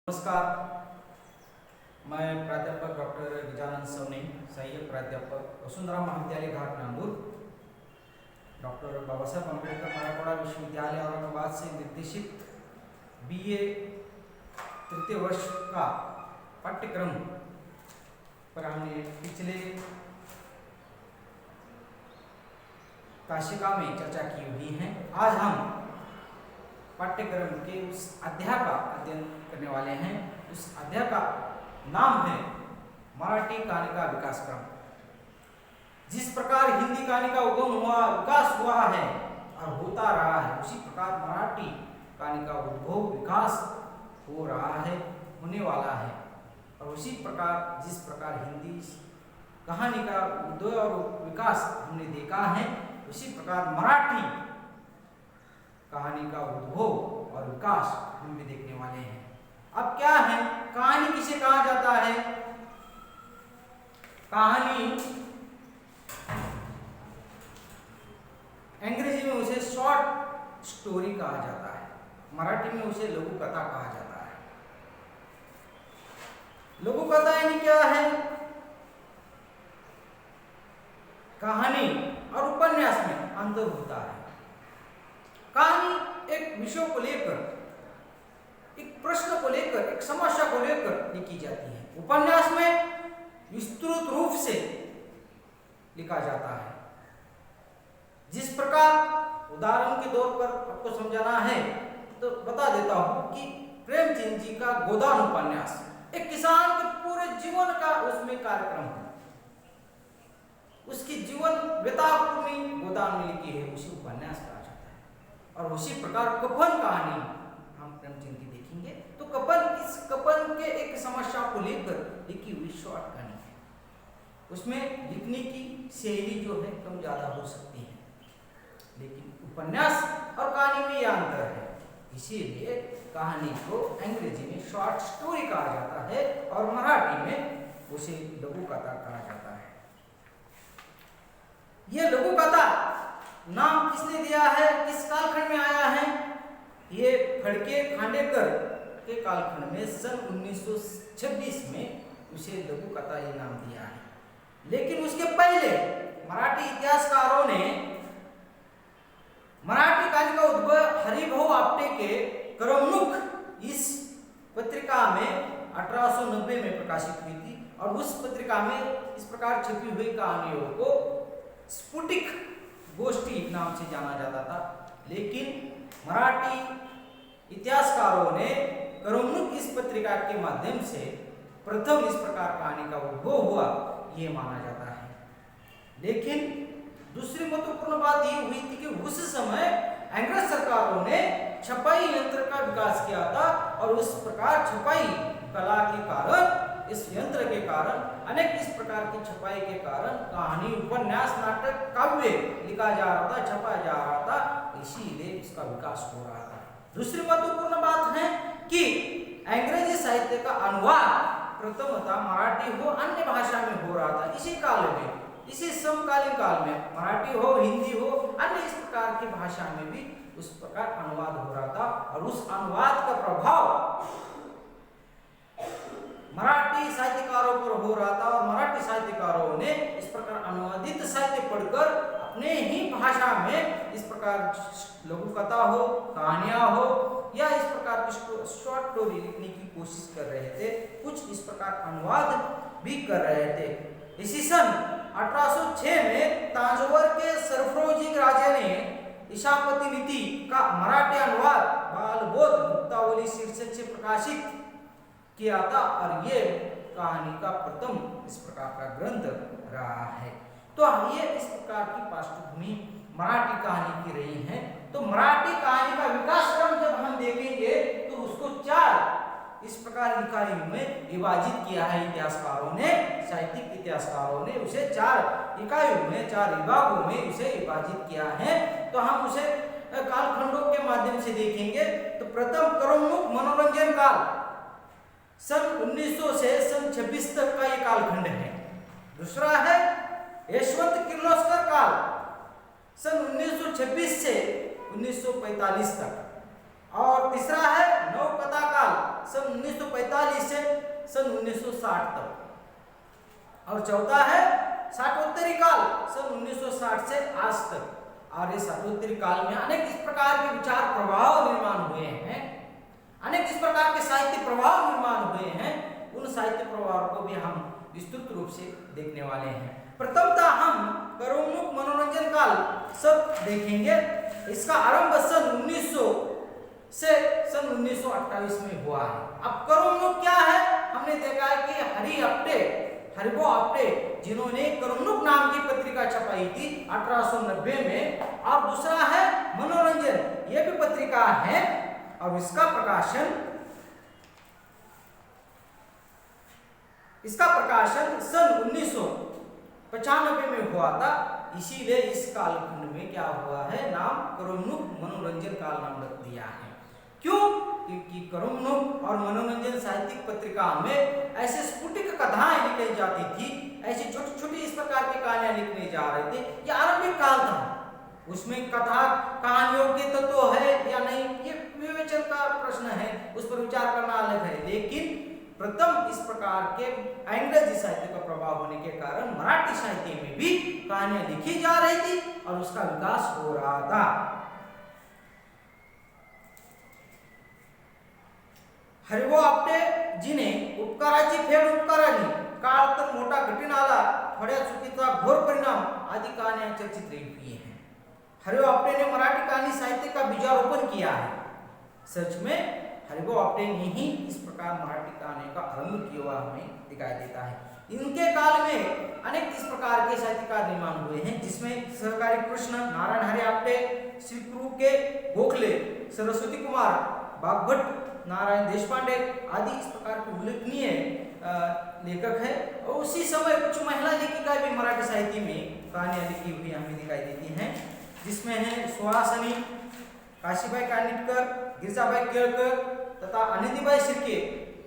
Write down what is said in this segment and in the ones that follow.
नमस्कार, मैं प्राध्यापक डॉक्टर गजानन सवने, सहायक प्राध्यापक वसुंधरा महाविद्यालय घाट नांदूर, डॉक्टर बाबा साहेब अम्बेडकर मराठवाड़ा विश्वविद्यालय औरंगाबाद से निर्देशित BA तृतीय वर्ष का पाठ्यक्रम पर हमने पिछले काशिका में चर्चा की हुई है। आज हम पाठ्यक्रम के उस अध्याय का अध्ययन करने वाले हैं। उस अध्याय का नाम है मराठी कहानी का विकास क्रम। जिस प्रकार हिंदी कहानी का उगम हुआ, विकास हुआ है और होता रहा है, उसी प्रकार मराठी कहानी का उद्भव विकास हो रहा है, होने वाला है। और उसी प्रकार जिस प्रकार हिंदी कहानी का उद्भव और विकास हमने देखा है, उसी प्रकार मराठी कहानी का उद्भव और विकास हम भी देखने वाले हैं। अब क्या है कहानी, किसे कहा जाता है? कहानी अंग्रेजी में उसे शॉर्ट स्टोरी कहा जाता है, मराठी में उसे लघु कथा कहा जाता है। लघु कथा यानी क्या है? कहानी और उपन्यास में अंतर होता है। कहानी एक विषय को लेकर, एक प्रश्न को लेकर, एक समस्या को लेकर लिखी जाती है। उपन्यास में विस्तृत रूप से लिखा जाता है। जिस प्रकार उदाहरण के तौर पर आपको समझाना है तो बता देता हूं कि प्रेमचंद जी का गोदान उपन्यास एक किसान के पूरे जीवन का उसमें कार्यक्रम है। उसकी जीवन व्यतापूर्णी गोदान में लिखी है, उसी उपन्यास कहा जाता है। और उसी प्रकार कफन कहानी हम प्रेमचंद की देखेंगे तो इस कफन के एक समस्या को लेकर लिखी हुई शॉर्ट कहानी है। उसमें लिखने की शैली जो है कम ज्यादा हो सकती है, लेकिन उपन्यास और कहानी में यह अंतर है। इसीलिए कहानी को अंग्रेजी में शॉर्ट स्टोरी कहा जाता है और मराठी में उसे लघु कथा कहा जाता है। यह लघु कथा नाम किसने दिया है, किस कालखंड में आया है? ये फड़के खांडेकर के कालखंड में सन 1926 में उसे लघु कथा ये नाम दिया है। लेकिन उसके पहले मराठी इतिहासकारों ने मराठी कहानी का उद्भव हरिभाऊ आपटे के करमणूक इस पत्रिका में 1890 में प्रकाशित हुई थी और उस पत्रिका में इस प्रकार छपी हुई कहानियों को स्फुटिक गोष्ठी नाम से जाना जाता था। लेकिन मराठी इतिहासकारों ने करमणूक इस पत्रिका के माध्यम से प्रथम इस प्रकार कहानी का उद्भव हुआ ये माना जाता है। लेकिन दूसरी महत्वपूर्ण बात ये हुई थी कि उस समय अंग्रेज सरकारों ने छपाई यंत्र का विकास किया था और उस प्रकार छपाई कला के कारण, इस यंत्र के कारण, अनेक इस प्रकार की छपाई के कारण कहानी, उपन्यास, नाटक, काव्य लिखा जा रहा था, छपा जा रहा था, इसीलिए इसका विकास हो रहा था। दूसरी महत्वपूर्ण बात है कि अंग्रेजी साहित्य का अनुवाद प्रथमतः मराठी हो अन्य भाषा में हो रहा था। इसी काल में, इसी समकालीन काल में मराठी हो, हिंदी हो, अन्य इस प्रकार की भाषा में भी उस प्रकार अनुवाद हो रहा था और उस अनुवाद का प्रभाव मराठी साहित्यकारों पर हो रहा था और मराठी साहित्यकारों ने इस प्रकार अनुवादित साहित्य पढ़कर अपने ही भाषा में इस प्रकार लघु कथा हो, कहानियां हो या इस प्रकार की शॉर्ट स्टोरी लिखने की कोशिश कर रहे थे। कुछ इस प्रकार अनुवाद भी कर रहे थे। इसी सन 1806 में तांजौर के सरफरोजी राजे ने ईशापति नीति का मराठी अनुवाद बालबोध मुक्तावली शीर्षक से प्रकाशित किया था और ये कहानी का प्रथम इस प्रकार का ग्रंथ रहा है। तो ये इस प्रकार की पृष्ठभूमि मराठी कहानी की रही है। तो मराठी कहानी का विकास क्रम जब हम देखेंगे तो उसको 4 इस प्रकार इकाइयों में विभाजित किया है इतिहासकारों ने, साहित्यिक इतिहासकारों ने उसे 4 इकाइयों में, 4 विभागों में उसे विभाजित किया है। तो हम उसे कालखंडों के माध्यम से देखेंगे। तो प्रथम करमणूक मनोरंजन काल सन 1900 से सन 26 तक का ये कालखंड है। दूसरा है यशवंत किर्लोस्कर काल सन 1926 से 1945 तक। और तीसरा है नवकथा काल सन 1945 से सन 1960 तक। और चौथा है शाकोत्तरी काल सन 1960 से आज तक। और इस शाकोत्तरी काल में अनेक इस प्रकार के विचार प्रभाव निर्माण हुए हैं, अनेक इस प्रकार के साहित्य प्रभाव निर्माण हुए हैं। उन साहित्य प्रभाव को भी हम विस्तृत रूप से देखने वाले हैं। प्रथमतः हम कर्मोन्मुख मनोरंजन काल सब देखेंगे। इसका आरंभ सन 1900 से सन 1928 में हुआ है। अब कर्मोन्मुख क्या है? हमने देखा है कि हरिभो आप्टे जिन्होंने कर्मोन्मुख नाम की पत्रिका छपाई थी 1890 में, और दूसरा है मनोरंजन, यह भी पत्रिका है और इसका प्रकाशन सन 1995 में हुआ था। इसीलिए इस कालखंड में क्या हुआ है, नाम कर्मोन्मुख मनोरंजन काल नाम रख दिया है। क्यों? क्योंकि कर्मोन्मुख और मनोरंजन साहित्यिक पत्रिका में ऐसे स्फुटिक कथाएं लिखी जाती थी, ऐसी छोटी छोटी इस प्रकार की कहानियां लिखने जा रहे थे। यह आरंभिक काल था, उसमें कथा कहानियों के तत्व है या नहीं, ये विवेचन का प्रश्न है, उस पर विचार करना अलग है। लेकिन प्रथम इस प्रकार के अंग्रेजी साहित्य का प्रभाव होने के कारण मराठी साहित्य में भी कहानियां लिखी जा रही थी और उसका विकास हो रहा था। हरिभो आपटे जिने उपकाराची फेड उपकाराने काळ तर मोठा घटीन आला, थोड्या चुकीचा घोर परिणाम आदि कहानियां चर्चित रही हैं। हरिभो आपटे ने मराठी कहानी साहित्य का बीजारोपण किया है। सच में हरिभो आपटे ने ही इस प्रकार मराठी कहानी का आरंभ किया हुआ हमें दिखाई देता है। इनके काल में अनेक इस प्रकार के साहित्यकार निर्माण हुए हैं, जिसमें सहकारी कृष्ण, नारायण हरि आपटे, श्रीपुरु के गोखले, सरस्वती कुमार, बागभट्ट, नारायण देशपांडे आदि इस प्रकार के उल्लेखनीय लेखक है। और उसी समय कुछ महिला लेखिका भी मराठी साहित्य में कहानियां लिखी हुई हमें दिखाई देती हैं, जिसमें है सुहासिनी, काशीबाई कानिटकर, गिरजाबाई केळकर तथा आनंदीबाई शिर्के।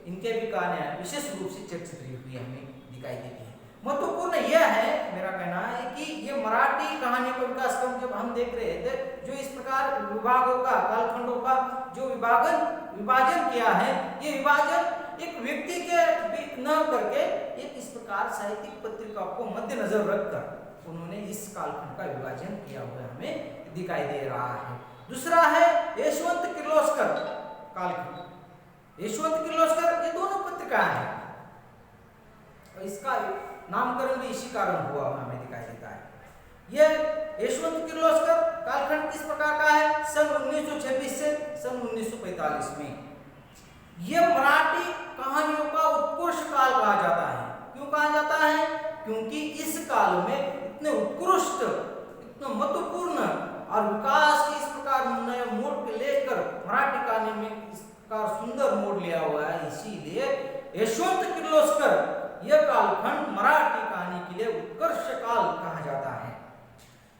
इनके भी कहानियां विशेष रूप से चर्चित रही हुई हमें दिखाई देती है। महत्वपूर्ण यह है, मेरा कहना है कि ये मराठी कहानी का विकास क्रम जब हम देख रहे थे, जो इस प्रकार विभागों का, कालखंडों का जो विभाजन किया है, ये विभाजन एक व्यक्ति के न करके एक इस प्रकार साहित्यिक पत्रिका को मद्देनजर रखकर उन्होंने इस कालखंड का विभाजन किया हुआ हमें दिखाई दे रहा है। दूसरा है यशवंत किर्लोस्कर कालखंड। यशवंत किर्लोस्कर ये दोनों पत्रिकाएं हैं, इसका नामकरण भी इसी कारण हुआ हमें दिखाई देता है। यह यशवंत किर्लोस्कर कालखंड किस प्रकार का है? सन 1926 से सन 1945 में। यह मराठी कहानियों का उत्कृष्ट काल कहा जाता है। क्यों कहा जाता है? क्योंकि इस काल में इतने उत्कृष्ट, इतना महत्वपूर्ण और विकास के इस प्रकार नए मोड़ के लेकर मराठी कहानी में इस प्रकार सुंदर मोड़ लिया हुआ है। इसीलिए यशवंत किर्लोस्कर यह कालखंड मराठी कहानी के लिए उत्कर्ष काल कहा जाता है।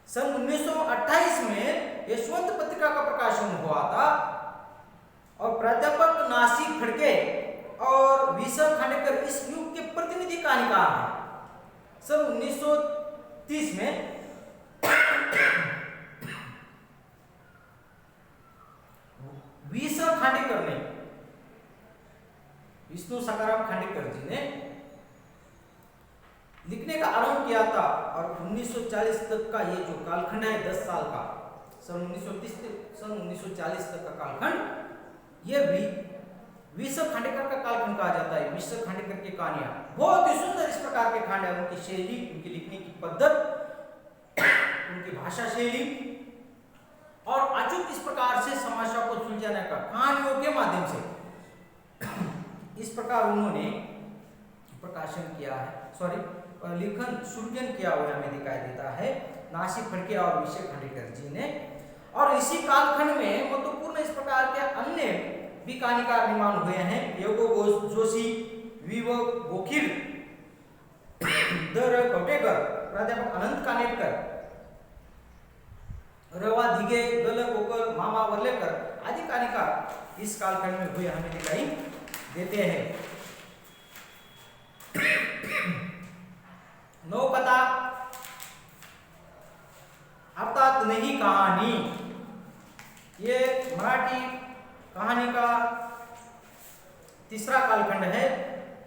सन 1928 में यशवंत पत्रिका का प्रकाशन हुआ था और प्राध्यापक नासी फड़के और वी.स. खांडेकर इस युग के प्रतिनिधि कहानीकार हैं। सन 1930 में वी.स. खांडेकर ने, विष्णु सखाराम खांडेकर जी ने लिखने का आरंभ किया था। और 1940 तक का ये जो कालखंड है 10 साल का, सन 1930 से सन 1940 तक का कालखंड, ये भी वी.स. खांडेकर का कालखंड कहा जाता है। वी.स. खांडेकर की कहानियां बहुत ही सुंदर इस प्रकार के खंड है। उनकी शैली, उनकी लिखने की पद्धत, उनकी भाषा शैली और अचूक इस प्रकार से समस्या को सुलझाने का कहानियों के माध्यम से इस प्रकार उन्होंने प्रकाशन किया है, लिखन सृजन किया हुआ हमें दिखाई देता है नासी फड़के और वी.स. खांडेकर जी ने। और इसी कालखंड में महत्वपूर्ण इस प्रकार के अन्य भी कहानीकार निर्माण हुए हैं। योगो जोशी, वी.व. गोखीर, द.र. कवटेकर, प्राध्यापक अनंत कानेटकर, रवा दिघे, ग.ल. कोकर, मामा वर्लेकर आदि कहानीकार इस कालखंड में हुए हमें दिखाई देते हैं। नवकथा अर्थात नई कहानी, ये मराठी कहानी का तीसरा कालखंड है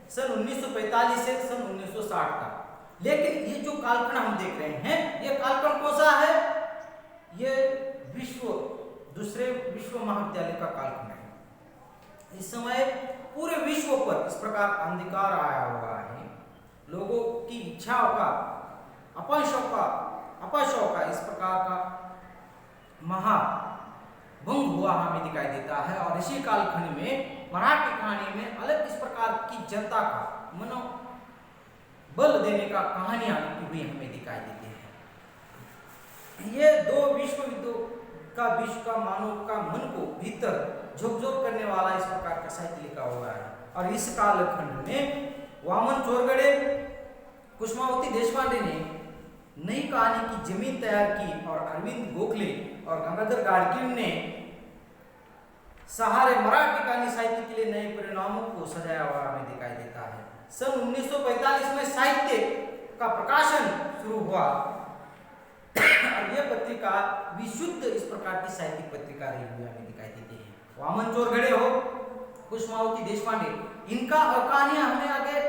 सन 1945 से सन 1960 का। लेकिन ये जो कालखंड हम देख रहे हैं, ये कालखंड कौन सा है? ये दूसरे विश्व महाविद्यालय का कालखंड है। इस समय पूरे विश्व पर इस प्रकार अंधकार आया हुआ है, लोगों की इच्छाओं का, अपशों का इस प्रकार का महाभंग हुआ हमें दिखाई देता है। और इसी कालखंड में मराठी कहानी में अलग इस प्रकार की जनता का मनोबल देने का कहानियां लिखी हुई हमें दिखाई देती है। ये दो विश्व का मानव का मन को भीतर झकझोर करने वाला इस प्रकार का साहित्य लिखा हुआ है। और इस कालखंड में वामन चोरगड़े, कुसुमावती देशपांडे ने नई कहानी की जमीन तैयार की और अरविंद गोखले और गंगाधर गाडगीळ ने सहारे मराठी कहानी साहित्य के लिए नए परिणामों को सजाया हुआ हमें दिखाई देता है। सन 1945 में साहित्य का प्रकाशन शुरू हुआ और यह पत्रिका विशुद्ध इस प्रकार की साहित्यिक पत्रिका रही हुई हमें दिखाई देती है। वामन चोरगड़े हो, कुसुमावती देशपांडे, इनका कहानियां हमें आगे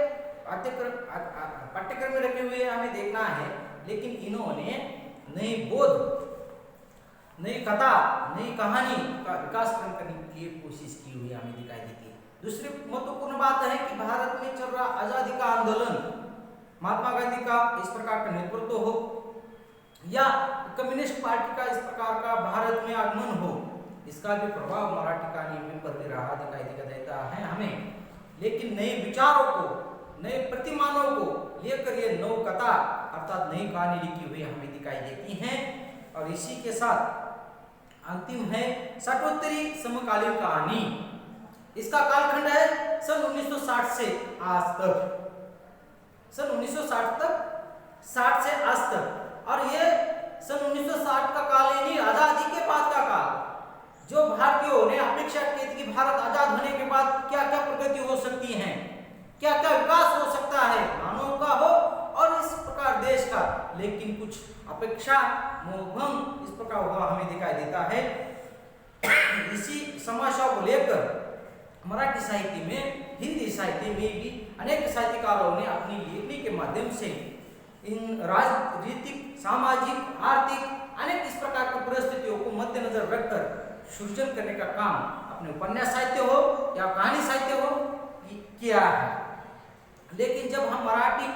पाठ्यक्रम में रखे हुए हमें देखना है। लेकिन इन्होंने नई बोध, नई कथा, नई कहानी का विकास करने की कोशिश की हुई हमें दिखाई देती है। दूसरी महत्वपूर्ण बात है कि भारत में चल रहा आजादी का आंदोलन, महात्मा गांधी का इस प्रकार का नेतृत्व हो या कम्युनिस्ट पार्टी का इस प्रकार का भारत में आगमन हो, इसका भी प्रभाव मराठी कहानी में पर भी रहा दिखाई देता है हमें। लेकिन नए विचारों को, नए प्रतिमानों को लेकर ये नव कथा अर्थात नई कहानी लिखी हुई हमें दिखाई देती हैं। और इसी के साथ अंतिम है साठोत्तरी समकालीन कहानी। इसका कालखंड है सन 1960 से आज तक, सन 1960 तक, 60 से आज तक। और ये सन 1960 का काल यानी आजादी के बाद का काल, जो भारतीयों ने अपेक्षा की थी कि भारत आजाद होने के बाद क्या क्या प्रगति हो सकती है, क्या क्या विकास हो सकता है मानव का हो और इस प्रकार देश का। लेकिन कुछ अपेक्षा मोहभंग इस प्रकार हुआ हमें दिखाई देता है। इसी समस्या को लेकर मराठी साहित्य में, हिंदी साहित्य में भी अनेक साहित्यकारों ने अपनी लेखनी के माध्यम से इन राजनीतिक, सामाजिक, आर्थिक अनेक इस प्रकार की परिस्थितियों को मद्देनजर रखकर सृजन करने का काम अपने उपन्यास साहित्य हो या कहानी साहित्य हो किया है। लेकिन जब हम मराठी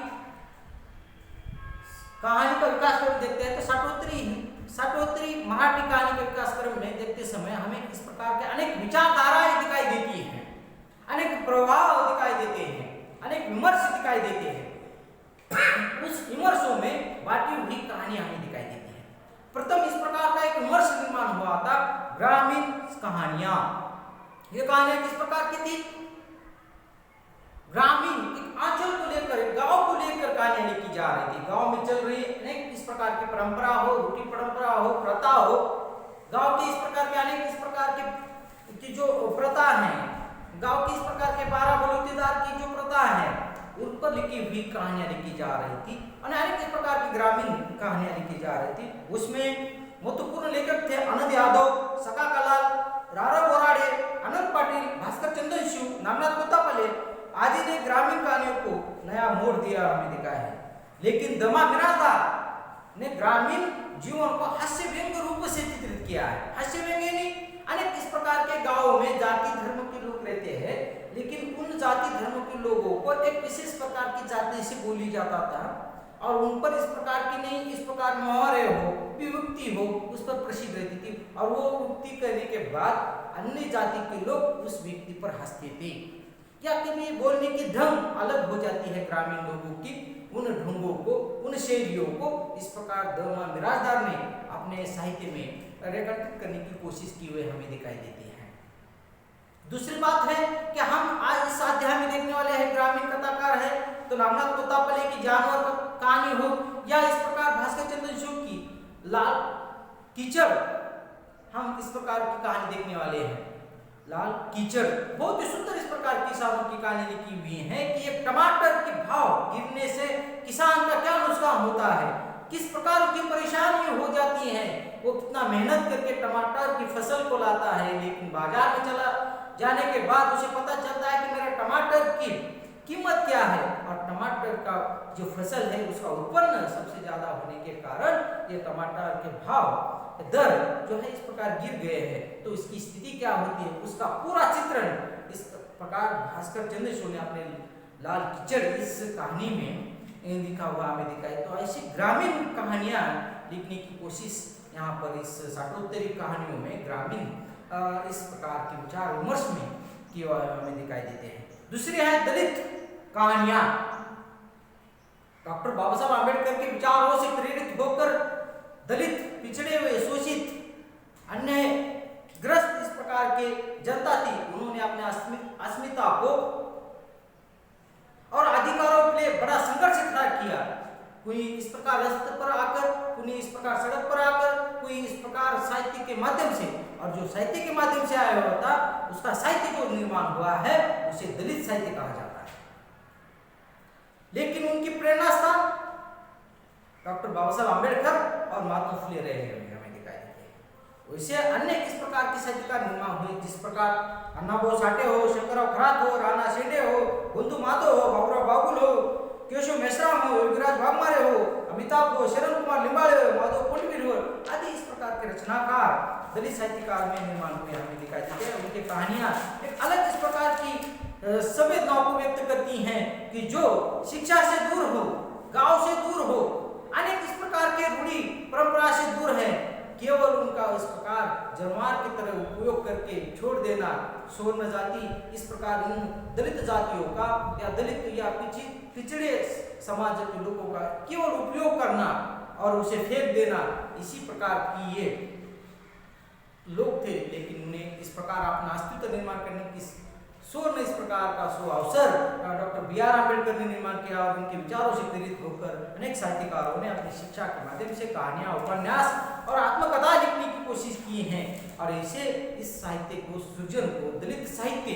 कहानी का विकास क्रम देखते हैं तो साठोत्तरी मराठी कहानी के विकास क्रम में देखते समय हमें इस प्रकार के अनेक विचारधाराएं दिखाई देती हैं, अनेक प्रभाव दिखाई देते हैं, अनेक विमर्श दिखाई देते हैं। उस विमर्शों में बांटी हुई कहानियां हमें दिखाई देती हैं। प्रथम इस प्रकार का एक विमर्श निर्माण हुआ था ग्रामीण कहानियां। ये कहानियां किस प्रकार की थी? ग्रामीण एक आंचल को लेकर, गांव को लेकर कहानियां लिखी जा रही थी। गांव में चल रही अनेक इस प्रकार की परंपरा हो, रूढ़ी परंपरा हो, प्रथा हो, गांव की इस प्रकार के अनेक इस प्रकार की जो प्रथा है, गांव की इस प्रकार के 12 बलूतेदार की जो प्रथा है, उन पर लिखी हुई कहानियां लिखी जा रही थी। अनेक इस प्रकार की ग्रामीण कहानियां लिखी जा रही थी। उसमें महत्वपूर्ण लेखक थे आनंद यादव, सका कलाल, रारा बोराडे, अनंत पाटिल, भास्कर चंदनशिव, नागनाथ कोत्तापल्ले आदि ने ग्रामीण कहानियों को नया मोड़ दिया हमें दिखा है। लेकिन दमा मिरासदार ने ग्रामीण जीवन को हास्य व्यंग्य रूप से चित्रित किया है। हास्य व्यंग्य नहीं, अनेक इस प्रकार के गांवों में जाति धर्म के लोग रहते हैं, लेकिन उन जाति धर्म के लोगों को एक विशेष प्रकार की जाति से बोली जाता था और उन पर इस प्रकार की नहीं, इस प्रकार मुहावरे हो, विभक्ति हो, उस पर प्रसिद्ध रहती थी। और वो उक्ति करने के बाद अन्य जाति के लोग उस व्यक्ति पर हंसते थे, या कभी बोलने की ढंग अलग हो जाती है ग्रामीण लोगों की। उन ढंगों को, उन शैलियों को इस प्रकार दमा मिरासदार ने अपने साहित्य में रेखांकित करने की कोशिश की हुई हमें दिखाई देती है। दूसरी बात है कि हम आज इस अध्याय में देखने वाले हैं ग्रामीण कथाकार है तो नागनाथ कोत्तापल्ले की जानवर कहानी हो या इस प्रकार भास्कर चंद्रशिव की लाल कीचड़, हम इस प्रकार की कहानी देखने वाले हैं। लाल कीचड़ बहुत ही सुंदर इस प्रकार किसानों की कहानी लिखी हुई है कि एक टमाटर के भाव गिरने से किसान का क्या नुकसान होता है, किस प्रकार की परेशानी हो जाती है, वो कितना मेहनत करके टमाटर की फसल को लाता है, लेकिन बाजार में चला जाने के बाद उसे पता चलता है कि मेरा टमाटर की कीमत क्या है, और टमाटर का जो फसल है उसका उत्पन्न सबसे ज्यादा होने के कारण ये टमाटर के भाव दर जो है इस प्रकार गिर गए हैं। तो इसकी स्थिति क्या होती है, उसका पूरा चित्रण इस प्रकार भास्कर चंद्रचूड़ ने अपने लाल कीचड़ इस कहानी में लिखा हुआ हमें दिखाई। तो ऐसी ग्रामीण कहानियां लिखने की कोशिश यहाँ पर इस शाकोत्तरी कहानियों में ग्रामीण इस प्रकार के विचार विमर्श में की हमें दिखाई देते हैं। दूसरी है दलित कहानियां। डॉक्टर बाबा साहब आम्बेडकर के विचारों से प्रेरित होकर दलित, पिछड़े हुए, शोषित, अन्य ग्रस्त इस प्रकार के जनता थी, उन्होंने अपने अस्मिता को और अधिकारों के लिए बड़ा संघर्ष खड़ा किया। कोई इस प्रकार रास्ते पर आकर, कोई इस प्रकार सड़क पर आकर, कोई इस प्रकार साहित्य के माध्यम से, और जो साहित्य के माध्यम से आया हुआ था उसका साहित्य जो निर्माण हुआ है उसे दलित साहित्य कहा जाता है। लेकिन उनकी प्रेरणा स्थान डॉक्टर बाबा साहब आम्बेडकर और महात्मा फुले रहे हमें दिखाई देते हैं। वैसे अन्य किस प्रकार की साहित्यकार निर्माण हुए, जिस प्रकार अण्णाभाऊ साठे हो, शंकरराव खरात हो, राणा शेंडे हो, बुंदू माधव हो, बाबूराव बागुल हो, केशव मेश्राम हो, योगीराज वाघमारे हो, अमिताभ हो, शरण कुमार लिंबाड़े हो, माधव कुंडवीर हो, आदि इस प्रकार के रचनाकार दलित साहित्यकार में निर्माण हुए हमें दिखाई देते हैं। उनकी कहानियां एक अलग इस प्रकार की संवेदनाओं को व्यक्त करती हैं कि जो शिक्षा से दूर हो, गांव से दूर हो, अनेक इस प्रकार के रूढ़ी परंपरा से दूर है, केवल उनका इस प्रकार जरमार की तरह उपयोग करके छोड़ देना, स्वर्ण जाति इस प्रकार इन दलित जातियों का या दलित या पिछड़े समाज के लोगों का केवल उपयोग करना और उसे फेंक देना, इसी प्रकार की ये लोग थे। लेकिन उन्हें इस प्रकार अपना अस्तित्व निर्माण करने की स्वर्ण इस प्रकार का अवसर डॉक्टर बी.आर. आम्बेडकर ने निर्माण किया, और उनके विचारों से प्रेरित होकर अनेक साहित्यकारों ने अपनी शिक्षा के माध्यम से कहानियां, उपन्यास और आत्मकथा लिखने की कोशिश की हैं। और ऐसे इस साहित्य को, सृजन को दलित साहित्य,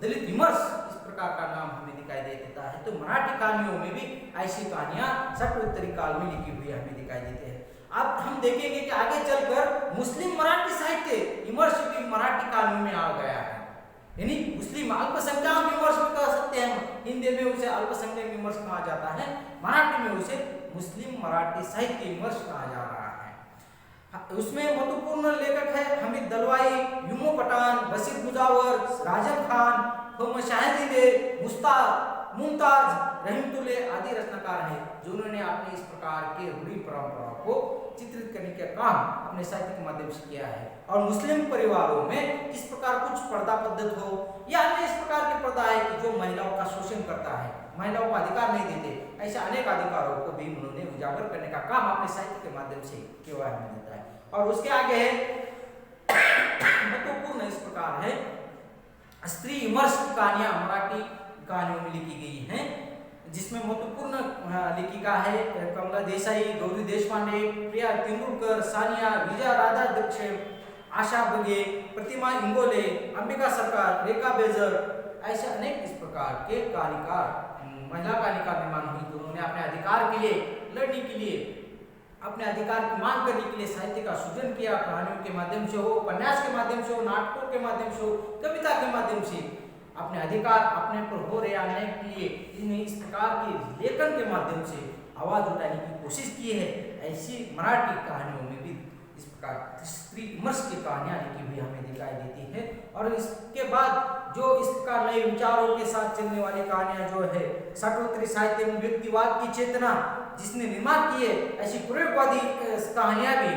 दलित विमर्श इस प्रकार का नाम हमें दिखाई दे देता है। तो मराठी कहानियों में भी ऐसी कहानियां शाकोत्तरी काल में लिखी हुई हमें दिखाई देते हैं। अब हम देखेंगे कि आगे चलकर मुस्लिम मराठी साहित्य विमर्श भी मराठी कहानियों में आ गया है, यानी मुस्लिम अल्पसंख्यक विमर्श भी कह सकते हैं। हिंदी में उसे अल्पसंख्यक विमर्श कहा जाता है, मराठी में उसे मुस्लिम मराठी साहित्य विमर्श कहा जा रहा है। उसमें महत्वपूर्ण लेखक है हमीद दलवाई, यूमो पठान, बशीर मुजावर, राजन खान, मोहम्मद शाहिदीदे, मुमताज, रहीमतुल्ले आदि रचनाकार हैं, जिन्होंने अपने इस प्रकार के रूढ़ी परंपराओं को चित्रित करने का काम अपने साहित्य के माध्यम से किया है। और मुस्लिम परिवारों में किस प्रकार कुछ पर्दा पद्धत हो या अन्य इस प्रकार के पर्दा है कि जो महिलाओं का शोषण करता है, महिलाओं को अधिकार नहीं देते, ऐसे अनेक अधिकारों को भी उन्होंने उजागर करने का काम अपने साहित्य के माध्यम से किया देता है। और उसके आगे महत्वपूर्ण इस प्रकार है स्त्री विमर्श की कहानियां मराठी कहानियों में लिखी गई हैं, जिसमें महत्वपूर्ण लेखिका है कमला देसाई, गौरी देशपांडे, प्रिया तेंदुलकर, सानिया, विजया राधाध्यक्ष, आशा बगे, प्रतिमा इंगोले, अंबिका सरकार, रेखा बेजर, ऐसे अनेक इस प्रकार के कहानीकार, महिला कहानीकार निर्माण हुई, तो उन्होंने अपने अधिकार के लिए लड़ने के लिए, अपने अधिकार की मांग करने के लिए साहित्य का सृजन किया। कहानियों के माध्यम से हो, उपन्यास के माध्यम से हो, नाटकों के माध्यम से हो, कविता के माध्यम से अपने अधिकार अपने पर हो रहे आने के लिए इन्हें इस प्रकार के लेखन के माध्यम से आवाज उठाने की कोशिश की है। ऐसी मराठी कहानियों में भी इस प्रकार स्त्री विमर्श की कहानियां लिखी हुई हमें दिखाई देती है। और इसके बाद जो इस प्रकार नए विचारों के साथ चलने वाली कहानियां जो है शाकोत्तरी साहित्य में व्यक्तिवाद की चेतना जिसने निर्माण की है, ऐसी प्रयोगवादी कहानियां भी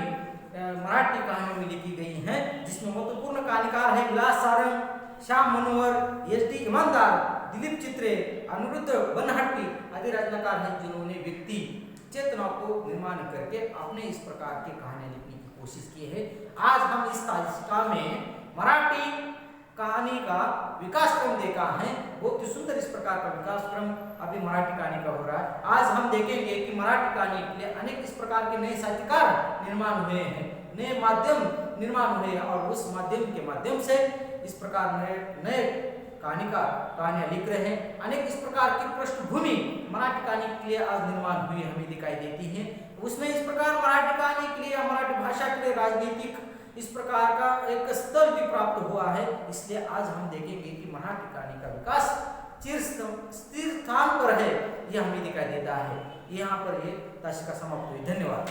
मराठी कहानियों में लिखी गई हैं, जिसमें महत्वपूर्ण कहानीकार है विलास सारंग, श्याम मनोहर, एस.डी. ईमानदार, दिलीप चित्रे, अनिरुद्ध बनहट्टी आदि रचनाकार हैं, जिन्होंने व्यक्ति चेतना को निर्माण करके अपने इस प्रकार की कहानियां लिखने की कोशिश की है। आज हम इस तालिका में मराठी कहानी का विकास क्रम देखा है, बहुत ही सुंदर इस प्रकार का विकास क्रम अभी मराठी कहानी का हो रहा है। आज हम देखेंगे कि मराठी कहानी के लिए अनेक इस प्रकार के नए साहित्यकार निर्माण हुए हैं, नए माध्यम निर्माण हुए हैं, और उस माध्यम के माध्यम से इस प्रकार नए कहानियां लिख रहे हैं। अनेक इस प्रकार की पृष्ठभूमि मराठी कहानी के लिए आज निर्माण हुई हमें दिखाई देती है। उसमें इस प्रकार मराठी कहानी के लिए, मराठी भाषा के लिए राजनीतिक इस प्रकार का एक स्तर भी प्राप्त हुआ है। इसलिए आज हम देखेंगे कि मराठी कहानी का विकास स्थिर स्थान पर है, यह हमें दिखाई देता है। यहाँ पर ये दशका समाप्त हुई। धन्यवाद।